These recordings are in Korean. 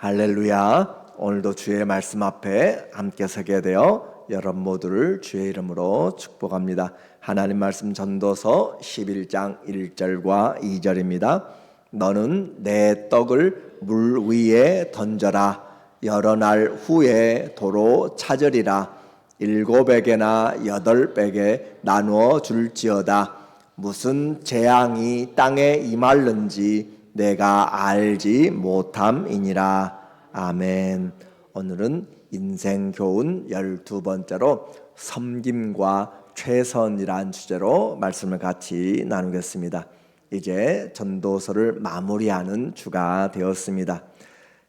할렐루야. 오늘도 주의 말씀 앞에 함께 서게 되어 여러분 모두를 주의 이름으로 축복합니다. 하나님 말씀 전도서 11장 1절과 2절입니다. 너는 내 떡을 물 위에 던져라. 여러 날 후에 도로 찾으리라. 7배게나 8배게 나누어 줄지어다. 무슨 재앙이 땅에 임할는지 내가 알지 못함이니라. 아멘. 오늘은 인생 교훈 12번째로 섬김과 최선이란 주제로 말씀을 같이 나누겠습니다. 이제 전도서를 마무리하는 주가 되었습니다.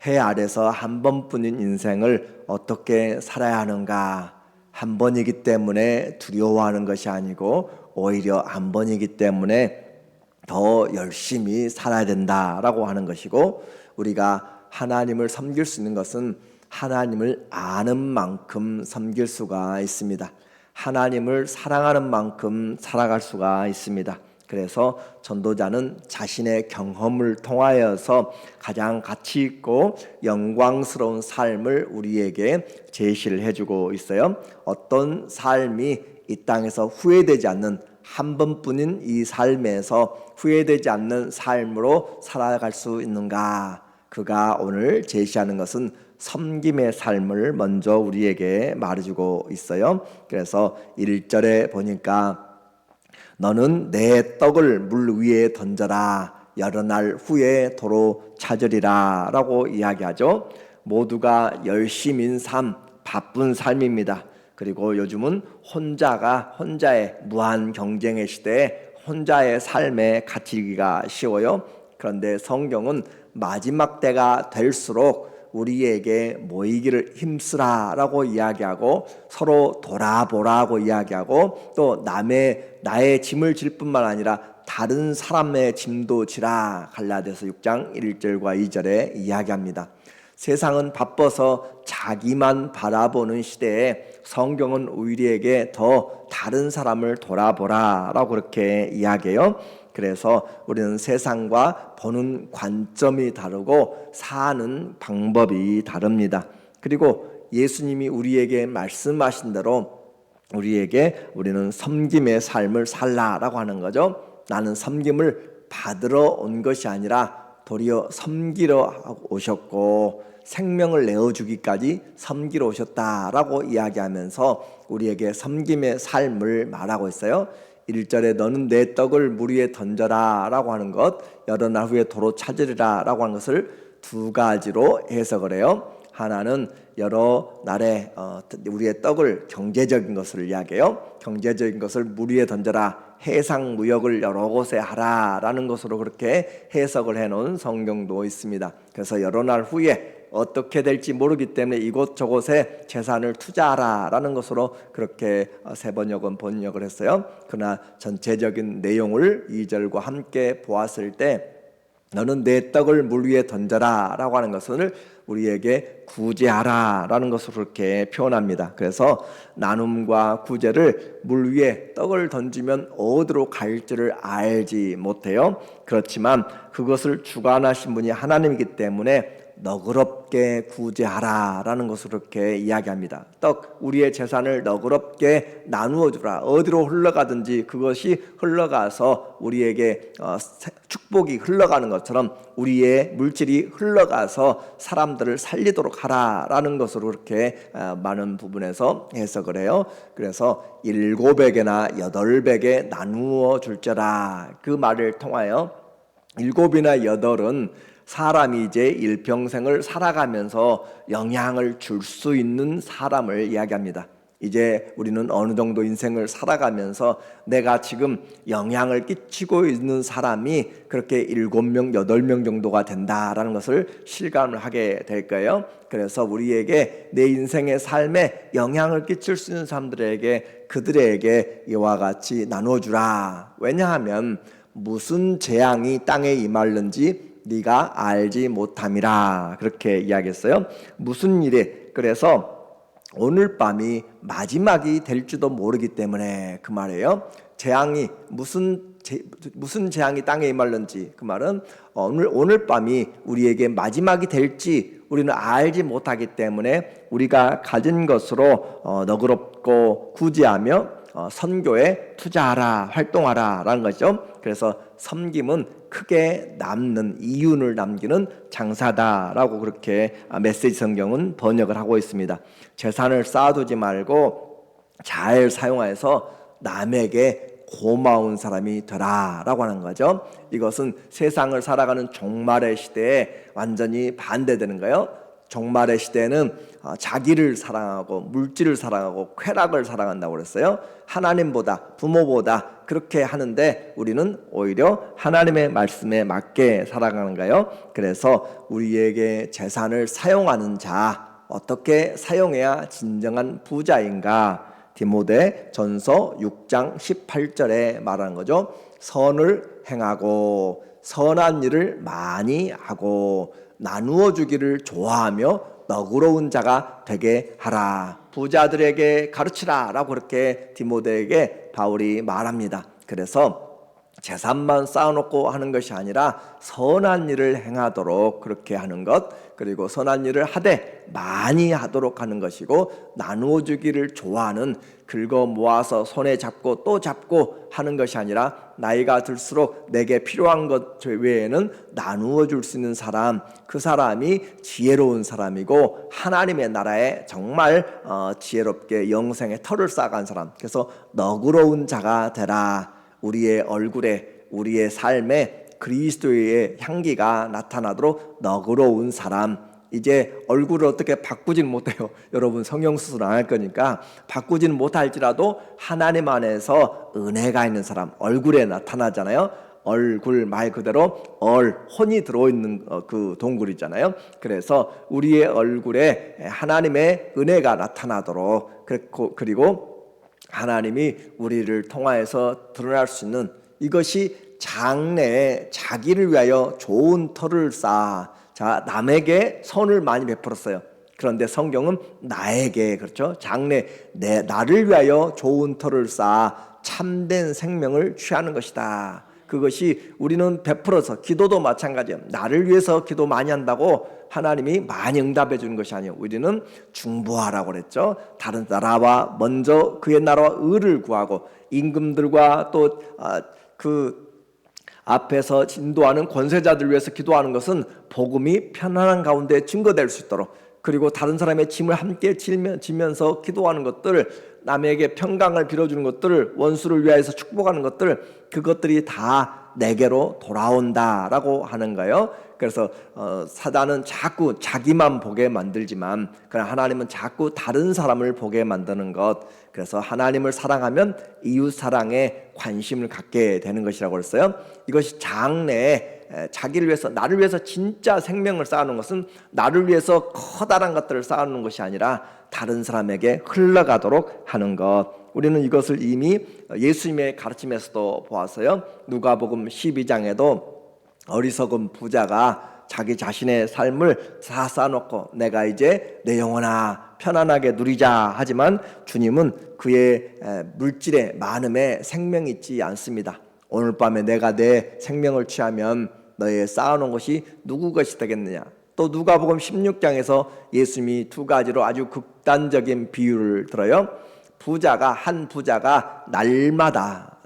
해 아래서 한 번뿐인 인생을 어떻게 살아야 하는가? 한 번이기 때문에 두려워하는 것이 아니고 오히려 한 번이기 때문에 더 열심히 살아야 된다라고 하는 것이고, 우리가 하나님을 섬길 수 있는 것은 하나님을 아는 만큼 섬길 수가 있습니다. 하나님을 사랑하는 만큼 살아갈 수가 있습니다. 그래서 전도자는 자신의 경험을 통하여서 가장 가치 있고 영광스러운 삶을 우리에게 제시를 해주고 있어요. 어떤 삶이 이 땅에서 후회되지 않는, 한 번뿐인 이 삶에서 후회되지 않는 삶으로 살아갈 수 있는가? 그가 오늘 제시하는 것은 섬김의 삶을 먼저 우리에게 말해주고 있어요. 그래서 1절에 보니까 너는 내 떡을 물 위에 던져라. 여러 날 후에 도로 찾으리라 라고 이야기하죠. 모두가 열심인 삶, 바쁜 삶입니다. 그리고 요즘은 혼자의 무한 경쟁의 시대에 혼자의 삶에 갇히기가 쉬워요. 그런데 성경은 마지막 때가 될수록 우리에게 모이기를 힘쓰라라고 이야기하고, 서로 돌아보라고 이야기하고, 또 나의 짐을 질 뿐만 아니라 다른 사람의 짐도 지라. 갈라디아서 6장 1절과 2절에 이야기합니다. 세상은 바빠서 자기만 바라보는 시대에 성경은 우리에게 더 다른 사람을 돌아보라라고 그렇게 이야기해요. 그래서 우리는 세상과 보는 관점이 다르고 사는 방법이 다릅니다. 그리고 예수님이 우리에게 말씀하신 대로 우리는 섬김의 삶을 살라라고 하는 거죠. 나는 섬김을 받으러 온 것이 아니라 도리어 섬기러 오셨고 생명을 내어주기까지 섬기러 오셨다라고 이야기하면서 우리에게 섬김의 삶을 말하고 있어요. 1절에 너는 내 떡을 물 위에 던져라 라고 하는 것, 여러 날 후에 도로 찾으리라 라고 하는 것을 두 가지로 해석을 해요. 하나는 여러 날에 우리의 떡을, 경제적인 것을 이야기해요. 경제적인 것을 물 위에 던져라, 해상 무역을 여러 곳에 하라라는 것으로 그렇게 해석을 해놓은 성경도 있습니다. 그래서 여러 날 후에 어떻게 될지 모르기 때문에 이곳저곳에 재산을 투자하라라는 것으로 그렇게 세 번역은 번역을 했어요. 그러나 전체적인 내용을 2절과 함께 보았을 때 너는 내 떡을 물 위에 던져라 라고 하는 것을 우리에게 구제하라 라는 것으로 그렇게 표현합니다. 그래서 나눔과 구제를 물 위에 떡을 던지면 어디로 갈지를 알지 못해요. 그렇지만 그것을 주관하신 분이 하나님이기 때문에 너그럽게 구제하라 라는 것으로 그렇게 이야기합니다. 우리의 재산을 너그럽게 나누어 주라. 어디로 흘러가든지 그것이 흘러가서 우리에게 축복이 흘러가는 것처럼 우리의 물질이 흘러가서 사람들을 살리도록 하라 라는 것으로 그렇게 많은 부분에서 해석을 해요. 그래서 7배게나 8배게 나누어 줄지라, 그 말을 통하여 7이나 8은 사람이 이제 일평생을 살아가면서 영향을 줄 수 있는 사람을 이야기합니다. 이제 우리는 어느 정도 인생을 살아가면서 내가 지금 영향을 끼치고 있는 사람이 그렇게 7명, 8명 정도가 된다라는 것을 실감을 하게 될 거예요. 그래서 우리에게 내 인생의 삶에 영향을 끼칠 수 있는 사람들에게, 그들에게 이와 같이 나눠주라. 왜냐하면 무슨 재앙이 땅에 임할는지 네가 알지 못함이라, 그렇게 이야기했어요. 무슨 일에, 그래서 오늘 밤이 마지막이 될지도 모르기 때문에 그 말이에요. 재앙이 무슨 재앙이 땅에 임할는지, 그 말은 오늘 밤이 우리에게 마지막이 될지 우리는 알지 못하기 때문에 우리가 가진 것으로 너그럽고 구제하며 선교에 투자하라, 활동하라 라는 거죠. 그래서 섬김은 크게 남는 이윤을 남기는 장사다라고 그렇게 메시지 성경은 번역을 하고 있습니다. 재산을 쌓아두지 말고 잘 사용해서 남에게 고마운 사람이 되라라고 하는 거죠. 이것은 세상을 살아가는 종말의 시대에 완전히 반대되는 거예요. 종말의 시대에는 자기를 사랑하고 물질을 사랑하고 쾌락을 사랑한다고 그랬어요. 하나님보다, 부모보다 그렇게 하는데 우리는 오히려 하나님의 말씀에 맞게 살아가는 거예요. 그래서 우리에게 재산을 사용하는 자, 어떻게 사용해야 진정한 부자인가? 디모데 전서 6장 18절에 말하는 거죠. 선을 행하고 선한 일을 많이 하고 나누어 주기를 좋아하며 너그러운 자가 되게 하라. 부자들에게 가르치라 라고 그렇게 디모데에게 바울이 말합니다. 그래서 재산만 쌓아놓고 하는 것이 아니라 선한 일을 행하도록 그렇게 하는 것, 그리고 선한 일을 하되 많이 하도록 하는 것이고 나누어 주기를 좋아하는, 긁어 모아서 손에 잡고 또 잡고 하는 것이 아니라 나이가 들수록 내게 필요한 것 외에는 나누어 줄 수 있는 사람, 그 사람이 지혜로운 사람이고 하나님의 나라에 정말 지혜롭게 영생의 터를 쌓아간 사람. 그래서 너그러운 자가 되라. 우리의 얼굴에, 우리의 삶에 그리스도의 향기가 나타나도록 너그러운 사람. 이제 얼굴을 어떻게 바꾸지는 못해요. 여러분 성형수술 안 할 거니까 바꾸지는 못할지라도 하나님 안에서 은혜가 있는 사람, 얼굴에 나타나잖아요. 얼굴 말 그대로 혼이 들어있는 그 동굴이잖아요. 그래서 우리의 얼굴에 하나님의 은혜가 나타나도록, 그리고 하나님이 우리를 통하여서 드러날 수 있는, 이것이 장래에 자기를 위하여 좋은 터를 쌓아. 자, 남에게 선을 많이 베풀었어요. 그런데 성경은 나에게, 그렇죠? 장래 나를 위하여 좋은 터를 쌓아 참된 생명을 취하는 것이다. 그것이 우리는 베풀어서, 기도도 마찬가지예요. 나를 위해서 기도 많이 한다고 하나님이 많이 응답해 주는 것이 아니에요. 우리는 중보하라고 그랬죠. 다른 나라와 먼저 그의 나라와 의를 구하고, 임금들과 또 그 앞에서 인도하는 권세자들 위해서 기도하는 것은 복음이 편안한 가운데 증거될 수 있도록, 그리고 다른 사람의 짐을 함께 지면서 기도하는 것들, 남에게 평강을 빌어주는 것들, 원수를 위하여서 축복하는 것들, 그것들이 다 내게로 돌아온다라고 하는 거예요. 그래서 사단은 자꾸 자기만 보게 만들지만, 그러나 하나님은 자꾸 다른 사람을 보게 만드는 것. 그래서 하나님을 사랑하면 이웃 사랑에 관심을 갖게 되는 것이라고 했어요. 이것이 장래에 자기를 위해서, 나를 위해서 진짜 생명을 쌓아놓은 것은 나를 위해서 커다란 것들을 쌓아놓는 것이 아니라 다른 사람에게 흘러가도록 하는 것. 우리는 이것을 이미 예수님의 가르침에서도 보았어요. 누가복음 12장에도 어리석은 부자가 자기 자신의 삶을 다 쌓아놓고 내가 이제 내 영혼아 편안하게 누리자 하지만 주님은 그의 물질에 많음에 생명이 있지 않습니다. 오늘 밤에 내가 내 생명을 취하면 너의 쌓아놓은 것이 누구 것이 되겠느냐. 또 누가복음 16장에서 예수님이 두 가지로 아주 극단적인 비유를 들어요. 한 부자가 날마다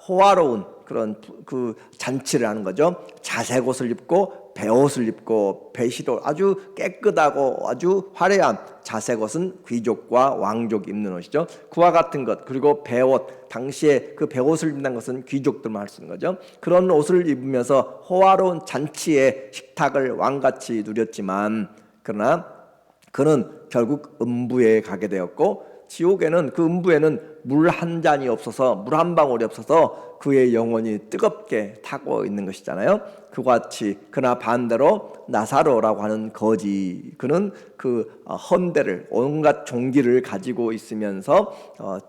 호화로운 그런 그 잔치를 하는 거죠. 자색 옷을 입고 베옷을 입고 배시로 아주 깨끗하고 아주 화려한, 자색 옷은 귀족과 왕족 입는 옷이죠. 그와 같은 것, 그리고 베옷, 당시에 그 베옷을 입는 것은 귀족들만 할 수 있는 거죠. 그런 옷을 입으면서 호화로운 잔치의 식탁을 왕같이 누렸지만, 그러나 그는 결국 음부에 가게 되었고, 지옥에는, 그 음부에는 물 한 잔이 없어서, 물 한 방울이 없어서 그의 영혼이 뜨겁게 타고 있는 것이잖아요. 그와 같이, 그러나 반대로 나사로라고 하는 거지, 그는 그 헌대를, 온갖 종기를 가지고 있으면서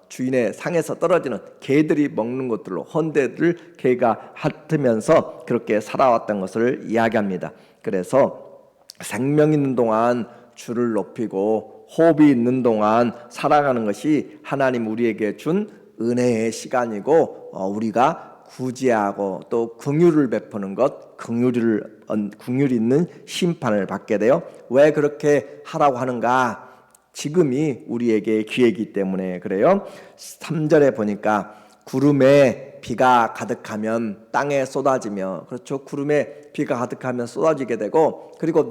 주인의 상에서 떨어지는 개들이 먹는 것들로 헌대를 개가 핥으면서 그렇게 살아왔던 것을 이야기합니다. 그래서 생명 있는 동안 주를 높이고 호흡이 있는 동안 살아가는 것이 하나님 우리에게 준 은혜의 시간이고, 우리가 구제하고 또 긍휼을 베푸는 것, 긍휼이 있는 심판을 받게 돼요. 왜 그렇게 하라고 하는가? 지금이 우리에게 기회이기 때문에 그래요. 3절에 보니까 구름에 비가 가득하면 땅에 쏟아지며, 그렇죠, 구름에 비가 가득하면 쏟아지게 되고, 그리고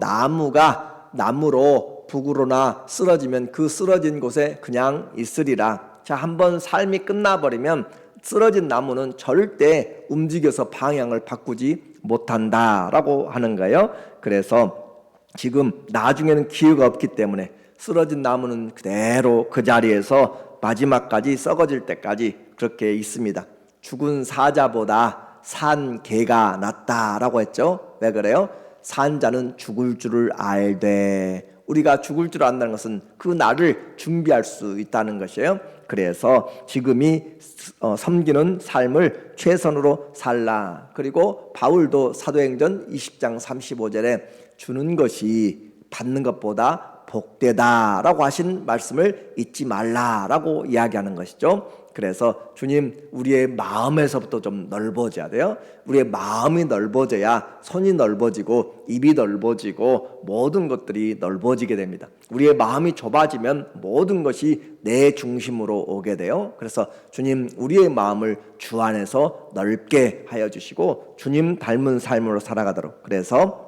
나무로 북으로나 쓰러지면 그 쓰러진 곳에 그냥 있으리라. 자, 한번 삶이 끝나버리면 쓰러진 나무는 절대 움직여서 방향을 바꾸지 못한다라고 하는 거예요. 그래서 지금 나중에는 기회가 없기 때문에 쓰러진 나무는 그대로 그 자리에서 마지막까지 썩어질 때까지 그렇게 있습니다. 죽은 사자보다 산 개가 낫다라고 했죠. 왜 그래요? 산 자는 죽을 줄을 알되, 우리가 죽을 줄 안다는 것은 그 날을 준비할 수 있다는 것이에요. 그래서 지금이 섬기는 삶을 최선으로 살라. 그리고 바울도 사도행전 20장 35절에 주는 것이 받는 것보다 복되다라고 하신 말씀을 잊지 말라라고 이야기하는 것이죠. 그래서 주님, 우리의 마음에서부터 좀 넓어져야 돼요. 우리의 마음이 넓어져야 손이 넓어지고 입이 넓어지고 모든 것들이 넓어지게 됩니다. 우리의 마음이 좁아지면 모든 것이 내 중심으로 오게 돼요. 그래서 주님, 우리의 마음을 주 안에서 넓게 하여 주시고 주님 닮은 삶으로 살아가도록, 그래서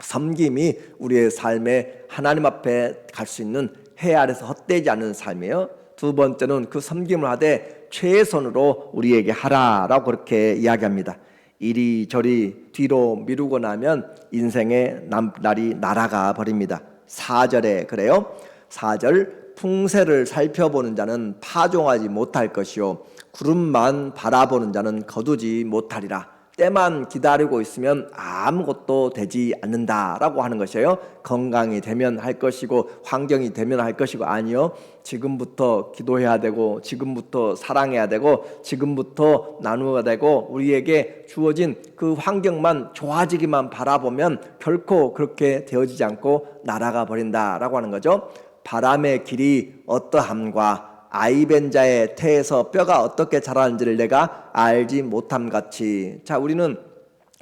섬김이 우리의 삶에 하나님 앞에 갈 수 있는 해 아래서 헛되지 않는 삶이에요. 두 번째는 그 섬김을 하되 최선으로 우리에게 하라라고 그렇게 이야기합니다. 이리저리 뒤로 미루고 나면 인생의 날이 날아가 버립니다. 4절에 그래요. 4절, 풍세를 살펴보는 자는 파종하지 못할 것이요 구름만 바라보는 자는 거두지 못하리라. 때만 기다리고 있으면 아무것도 되지 않는다라고 하는 것이에요. 건강이 되면 할 것이고 환경이 되면 할 것이고, 아니요, 지금부터 기도해야 되고 지금부터 사랑해야 되고 지금부터 나누어야 되고, 우리에게 주어진 그 환경만 좋아지기만 바라보면 결코 그렇게 되어지지 않고 날아가 버린다라고 하는 거죠. 바람의 길이 어떠함과 아이벤자의 태에서 뼈가 어떻게 자라는지를 내가 알지 못함같이. 자, 우리는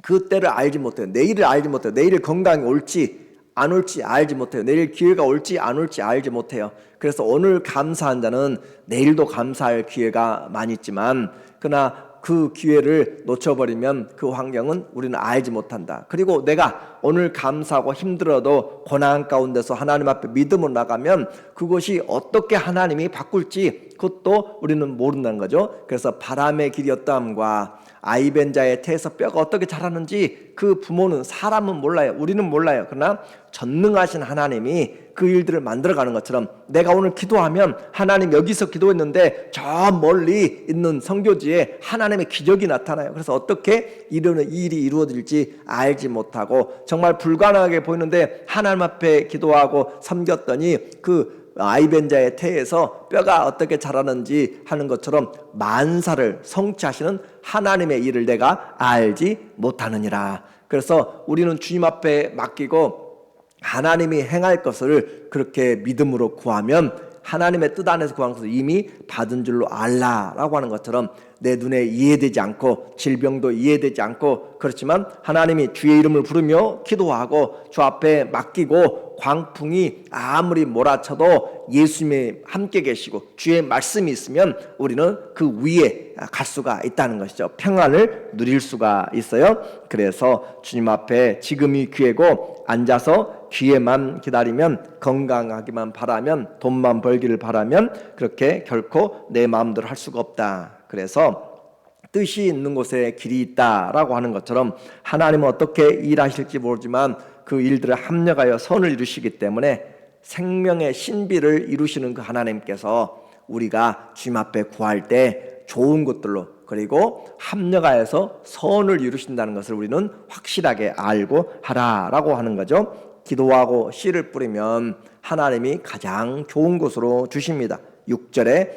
그 때를 알지 못해요. 내일을 알지 못해요. 내일 건강이 올지 안 올지 알지 못해요. 내일 기회가 올지 안 올지 알지 못해요. 그래서 오늘 감사한 자는 내일도 감사할 기회가 많이 있지만, 그러나 그 기회를 놓쳐버리면 그 환경은 우리는 알지 못한다. 그리고 내가 오늘 감사하고 힘들어도 고난 가운데서 하나님 앞에 믿음으로 나가면 그것이 어떻게 하나님이 바꿀지 그것도 우리는 모른다는 거죠. 그래서 바람의 길이 어떠함과 아이벤자의 태에서 뼈가 어떻게 자라는지 그 부모는, 사람은 몰라요. 우리는 몰라요. 그러나 전능하신 하나님이 그 일들을 만들어가는 것처럼 내가 오늘 기도하면 하나님 여기서 기도했는데 저 멀리 있는 선교지에 하나님의 기적이 나타나요. 그래서 어떻게 이 일이 이루어질지 알지 못하고 정말 불가능하게 보이는데 하나님 앞에 기도하고 섬겼더니 그 아이벤자의 태에서 뼈가 어떻게 자라는지 하는 것처럼 만사를 성취하시는 하나님의 일을 내가 알지 못하느니라. 그래서 우리는 주님 앞에 맡기고 하나님이 행할 것을 그렇게 믿음으로 구하면 하나님의 뜻 안에서 구한 것을 이미 받은 줄로 알라라고 하는 것처럼 내 눈에 이해되지 않고 질병도 이해되지 않고 그렇지만 하나님이 주의 이름을 부르며 기도하고 주 앞에 맡기고 광풍이 아무리 몰아쳐도 예수님이 함께 계시고 주의 말씀이 있으면 우리는 그 위에 갈 수가 있다는 것이죠. 평안을 누릴 수가 있어요. 그래서 주님 앞에 지금이 기회고 앉아서 기회만 기다리면, 건강하기만 바라면, 돈만 벌기를 바라면 그렇게 결코 내 마음대로 할 수가 없다. 그래서 뜻이 있는 곳에 길이 있다라고 하는 것처럼 하나님은 어떻게 일하실지 모르지만 그 일들을 합력하여 선을 이루시기 때문에 생명의 신비를 이루시는 그 하나님께서 우리가 주님 앞에 구할 때 좋은 것들로 그리고 합력하여서 선을 이루신다는 것을 우리는 확실하게 알고 하라라고 하는 거죠. 기도하고 씨를 뿌리면 하나님이 가장 좋은 곳으로 주십니다. 6절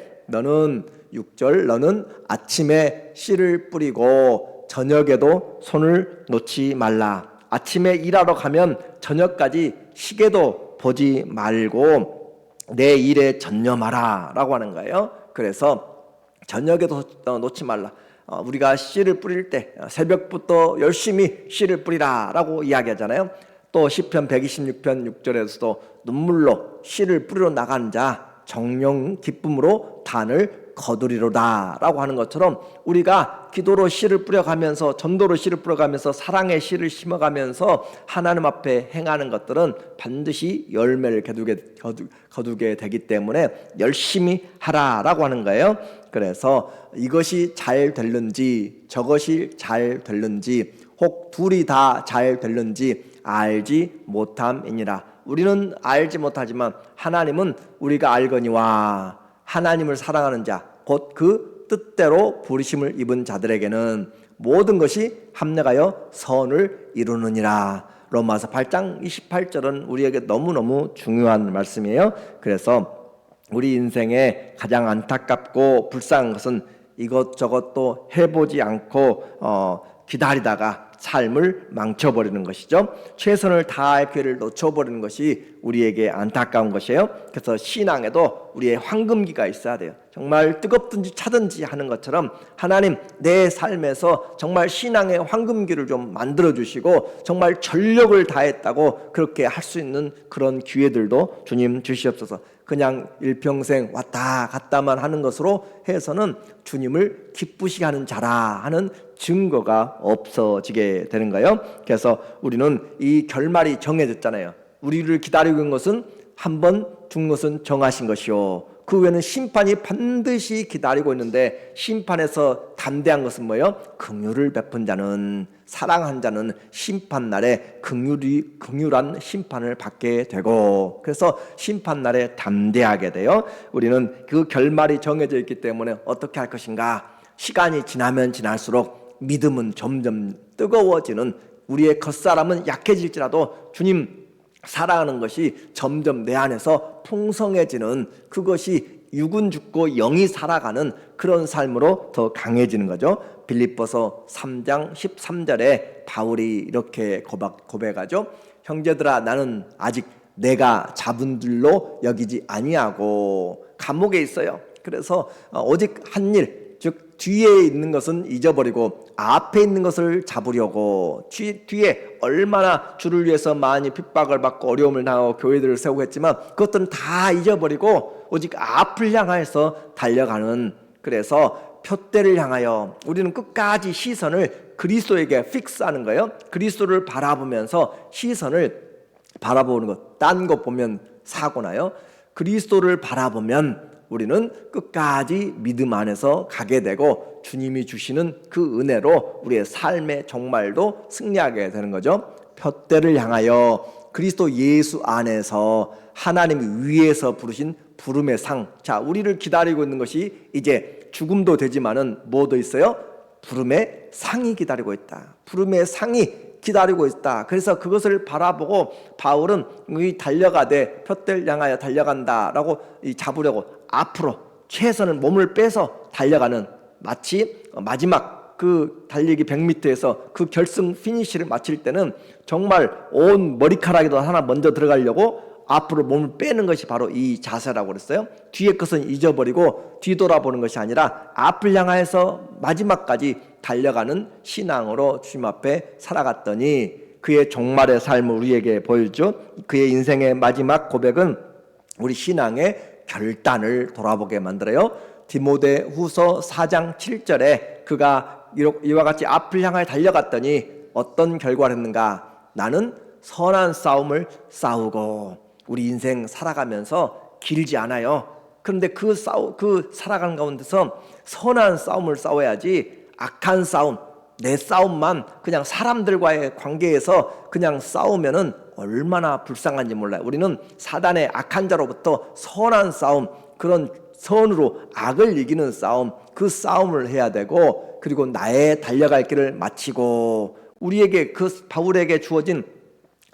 너는 아침에 씨를 뿌리고 저녁에도 손을 놓지 말라. 아침에 일하러 가면 저녁까지 시계도 보지 말고 내 일에 전념하라 라고 하는 거예요. 그래서 저녁에도 놓지 말라. 우리가 씨를 뿌릴 때 새벽부터 열심히 씨를 뿌리라라고 이야기하잖아요. 또 시편 126편 6절에서도 눈물로 씨를 뿌리러 나가는 자 정령 기쁨으로 단을 거두리로다 라고 하는 것처럼 우리가 기도로 씨를 뿌려가면서 전도로 씨를 뿌려가면서 사랑의 씨를 심어가면서 하나님 앞에 행하는 것들은 반드시 열매를 거두게 되기 때문에 열심히 하라라고 하는 거예요. 그래서 이것이 잘 될는지 저것이 잘 될는지 혹 둘이 다 잘 될는지 알지 못함이니라. 우리는 알지 못하지만 하나님은 우리가 알거니와 하나님을 사랑하는 자 곧 그 뜻대로 부르심을 입은 자들에게는 모든 것이 합력하여 선을 이루느니라. 로마서 8장 28절은 우리에게 너무너무 중요한 말씀이에요. 그래서 우리 인생에 가장 안타깝고 불쌍한 것은 이것저것 또 해보지 않고 기다리다가 삶을 망쳐버리는 것이죠. 최선을 다할 기회를 놓쳐버리는 것이 우리에게 안타까운 것이에요. 그래서 신앙에도 우리의 황금기가 있어야 돼요. 정말 뜨겁든지 차든지 하는 것처럼 하나님 내 삶에서 정말 신앙의 황금기를 좀 만들어주시고 정말 전력을 다했다고 그렇게 할 수 있는 그런 기회들도 주님 주시옵소서. 그냥 일평생 왔다 갔다만 하는 것으로 해서는 주님을 기쁘시게 하는 자라 하는 증거가 없어지게 되는 거예요. 그래서 우리는 이 결말이 정해졌잖아요. 우리를 기다리고 있는 것은 한 번 죽는 것은 정하신 것이요 그 외에는 심판이 반드시 기다리고 있는데 심판에서 담대한 것은 뭐예요? 긍휼을 베푼 자는 사랑한 자는 심판날에 긍휼한 심판을 받게 되고 그래서 심판날에 담대하게 돼요. 우리는 그 결말이 정해져 있기 때문에 어떻게 할 것인가? 시간이 지나면 지날수록 믿음은 점점 뜨거워지는 우리의 겉사람은 약해질지라도 주님 사랑하는 것이 점점 내 안에서 풍성해지는 그것이 육은 죽고 영이 살아가는 그런 삶으로 더 강해지는 거죠. 빌립보서 3장 13절에 바울이 이렇게 고백하죠. 형제들아 나는 아직 내가 잡은 줄로 여기지 아니하고 감옥에 있어요. 그래서 오직 한 일 즉 뒤에 있는 것은 잊어버리고 앞에 있는 것을 잡으려고 뒤에 얼마나 주를 위해서 많이 핍박을 받고 어려움을 당하고 교회들을 세우고 했지만 그것들은 다 잊어버리고 오직 앞을 향해서 달려가는 그래서 표대를 향하여 우리는 끝까지 시선을 그리스도에게 픽스하는 거예요. 그리스도를 바라보면서 시선을 바라보는 것 딴 거 보면 사고나요. 그리스도를 바라보면 우리는 끝까지 믿음 안에서 가게 되고 주님이 주시는 그 은혜로 우리의 삶의 정말도 승리하게 되는 거죠. 표대를 향하여 그리스도 예수 안에서 하나님 위에서 부르신 부름의 상. 자, 우리를 기다리고 있는 것이 이제 죽음도 되지만은 뭐도 있어요? 부름의 상이 기다리고 있다. 부름의 상이 기다리고 있다. 그래서 그것을 바라보고 바울은 달려가되 표대를 향하여 달려간다라고 잡으려고 앞으로 최선을 몸을 빼서 달려가는 마치 마지막 그 달리기 100m에서 그 결승 피니시를 마칠 때는 정말 온 머리카락이도 하나 먼저 들어가려고 앞으로 몸을 빼는 것이 바로 이 자세라고 그랬어요. 뒤의 것은 잊어버리고 뒤돌아보는 것이 아니라 앞을 향해서 마지막까지 달려가는 신앙으로 주님 앞에 살아갔더니 그의 종말의 삶을 우리에게 보여주죠. 그의 인생의 마지막 고백은 우리 신앙의 결단을 돌아보게 만들어요. 디모데후서 4장 7절에 그가 이와 같이 앞을 향하여 달려갔더니 어떤 결과를 했는가? 나는 선한 싸움을 싸우고 우리 인생 살아가면서 길지 않아요. 그런데 그 살아가는 가운데서 선한 싸움을 싸워야지 악한 싸움, 내 싸움만 그냥 사람들과의 관계에서 그냥 싸우면은 얼마나 불쌍한지 몰라요. 우리는 사단의 악한 자로부터 선한 싸움, 그런 선으로 악을 이기는 싸움, 그 싸움을 해야 되고 그리고 나의 달려갈 길을 마치고 우리에게 그 바울에게 주어진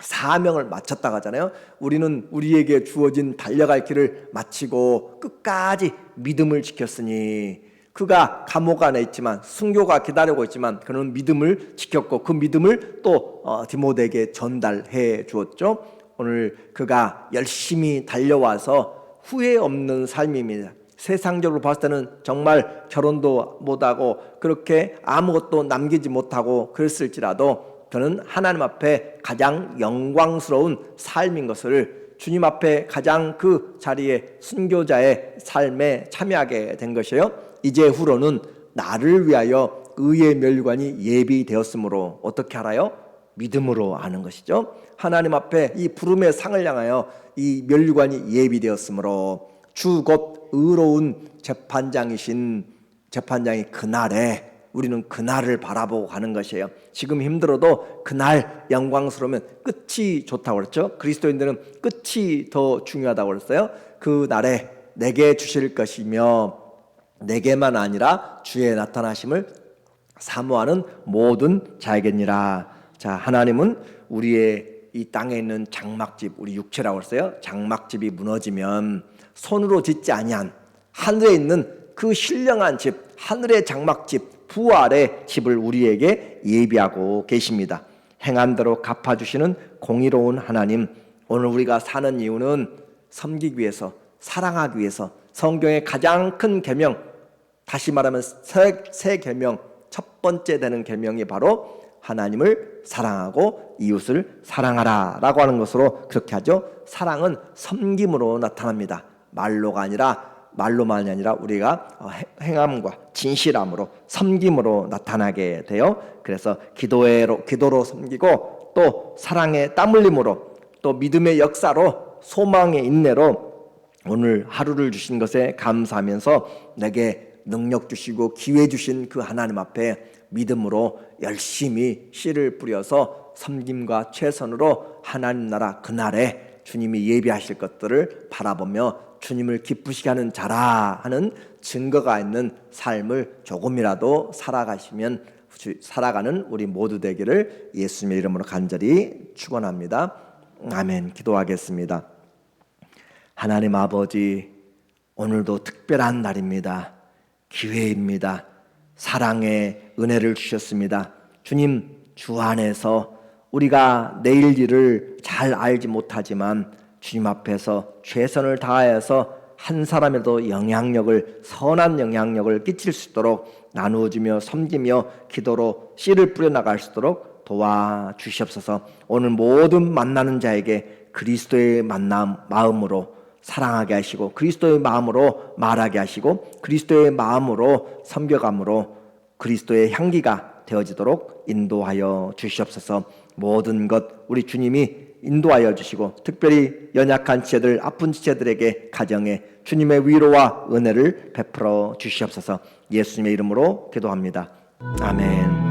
사명을 마쳤다고 하잖아요. 우리는 우리에게 주어진 달려갈 길을 마치고 끝까지 믿음을 지켰으니 그가 감옥 안에 있지만 순교가 기다리고 있지만 그는 믿음을 지켰고 그 믿음을 또 디모데에게 전달해 주었죠. 오늘 그가 열심히 달려와서 후회 없는 삶입니다. 세상적으로 봤을 때는 정말 결혼도 못하고 그렇게 아무것도 남기지 못하고 그랬을지라도 그는 하나님 앞에 가장 영광스러운 삶인 것을, 주님 앞에 가장 그 자리에 순교자의 삶에 참여하게 된 것이에요. 이제 후로는 나를 위하여 의의 멸관이 예비되었으므로 어떻게 알아요? 믿음으로 아는 것이죠. 하나님 앞에 이 부름의 상을 향하여 이 멸관이 예비되었으므로 주 곧 의로운 재판장이 그날에 우리는 그날을 바라보고 가는 것이에요. 지금 힘들어도 그날 영광스러우면 끝이 좋다고 그랬죠. 그리스도인들은 끝이 더 중요하다고 그랬어요. 그 날에 내게 주실 것이며 내게만 아니라 주의 나타나심을 사모하는 모든 자에게니라. 자, 하나님은 우리의 이 땅에 있는 장막집, 우리 육체라고 했어요. 장막집이 무너지면 손으로 짓지 아니한 하늘에 있는 그 신령한 집, 하늘의 장막집, 부활의 집을 우리에게 예비하고 계십니다. 행한 대로 갚아주시는 공의로운 하나님, 오늘 우리가 사는 이유는 섬기기 위해서, 사랑하기 위해서. 성경의 가장 큰 계명, 다시 말하면 새 계명, 첫 번째 되는 계명이 바로 하나님을 사랑하고 이웃을 사랑하라 라고 하는 것으로 그렇게 하죠. 사랑은 섬김으로 나타납니다. 말로만이 아니라 우리가 행함과 진실함으로, 섬김으로 나타나게 돼요. 그래서 기도로 섬기고, 또 사랑의 땀 흘림으로, 또 믿음의 역사로, 소망의 인내로 오늘 하루를 주신 것에 감사하면서 내게 능력 주시고 기회 주신 그 하나님 앞에 믿음으로 열심히 씨를 뿌려서 섬김과 최선으로 하나님 나라 그날에 주님이 예비하실 것들을 바라보며 주님을 기쁘시게 하는 자라 하는 증거가 있는 삶을 조금이라도 살아가는 우리 모두 되기를 예수님의 이름으로 간절히 축원합니다. 아멘. 기도하겠습니다. 하나님 아버지, 오늘도 특별한 날입니다. 기회입니다. 사랑의 은혜를 주셨습니다. 주님, 주 안에서 우리가 내일 일을 잘 알지 못하지만 주님 앞에서 최선을 다하여서 한 사람에도 선한 영향력을 끼칠 수 있도록 나누어주며 섬기며 기도로 씨를 뿌려나갈 수 있도록 도와주시옵소서. 오늘 모든 만나는 자에게 그리스도의 마음으로 사랑하게 하시고, 그리스도의 마음으로 말하게 하시고, 그리스도의 마음으로 섬겨감으로 그리스도의 향기가 되어지도록 인도하여 주시옵소서. 모든 것 우리 주님이 인도하여 주시고, 특별히 연약한 지체들, 아픈 지체들에게 가정에 주님의 위로와 은혜를 베풀어 주시옵소서. 예수님의 이름으로 기도합니다. 아멘.